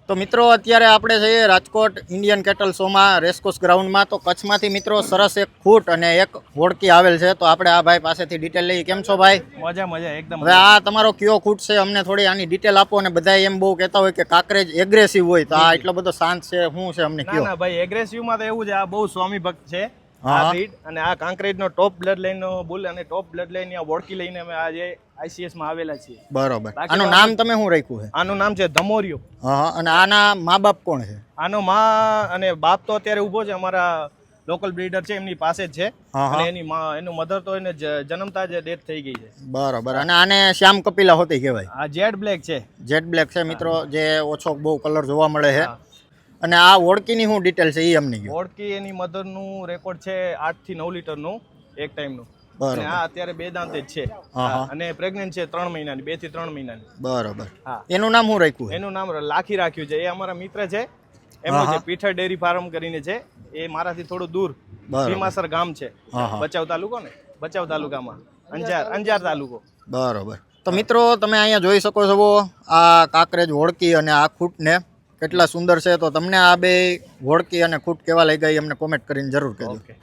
તો મિત્રો અત્યારે આપણે જઈએ રાજકોટ ઇન્ડિયન કેટલ શોમાં રેસકોર્સ ગ્રાઉન્ડમાં. તો કચ્છમાંથી મિત્રો સરસ એક ખૂટ અને એક હોડકી આવેલ છે. તો આપણે આ ભાઈ પાસેથી ડિટેલ લઈએ. કેમ છો ભાઈ? મજા મજા એકદમ. હવે આ તમારો કયો ખૂટ છે, અમને થોડી આની ડિટેલ આપો. અને બધા એમ બહુ કહેતા હોય કે કાંકરેજ એગ્રેસિવ હોય, તો આ એટલો બધો શાંત છે, શું છે અમને કયો? ના ભાઈ, એગ્રેસિવ માં તો એવું છે, આ બહુ સ્વામી ભક્ત છે આ બ્રીડ. અને આ કાંકરેજ નો ટોપ બ્લડ લાઈન નો બુલ અને ટોપ બ્લડ લાઈન ની આ વોડકી લઈને અમે આજે આઈસીએસ માં આવેલા છીએ. બરોબર. આનું નામ તમે શું રાખ્યું છે? આનું નામ છે ધમોરિયો. હા. અને આના મા બાપ કોણ છે? આનો માં અને બાપ તો અત્યારે ઉભો છે, અમારા લોકલ બ્રીડર છે એમની પાસે જ છે. અને એની એનું મધર તો એને જન્મતા જ ડેથ થઈ ગઈ છે. બરોબર. અને આને શ્યામ કપિલા હોતી કહેવાય. આ જેડ બ્લેક છે. જેડ બ્લેક છે મિત્રો, જે ઓછો બહુ કલર જોવા મળે છે. અને આ ઓળકીની શું ડિટેલ છે એ અમને કહો. ઓળકી એની મધર નું રેકોર્ડ છે 8 થી 9 લીટર નું એક ટાઈમ નું. અને આ અત્યારે 2 દાંતે જ છે. અને પ્રેગ્નન્ટ છે 3 મહિનાની, 2 થી 3 મહિનાની. બરોબર. એનું નામ શું રાખ્યું? એનું નામ લાખી રાખ્યું છે. એ અમારા મિત્ર છે, એમનું છે પીઠર ડેરી ફાર્મ કરીને છે. એ મારાથી થોડું દૂર ભીમાસર ગામ છે, ભચાઉ તાલુકો ને, ભચાઉ તાલુકામાં અંજાર તાલુકો. બરોબર. તો મિત્રો તમે અહીંયા જોઈ શકો છો આ કાંકરેજ હોડકી અને આ ખૂટને કેટલા સુંદર છે. તો તમને આ બે હોડકી અને ખૂટ કેવા લાગ્યા એ અમને કોમેન્ટ કરીને જરૂર કહેજો.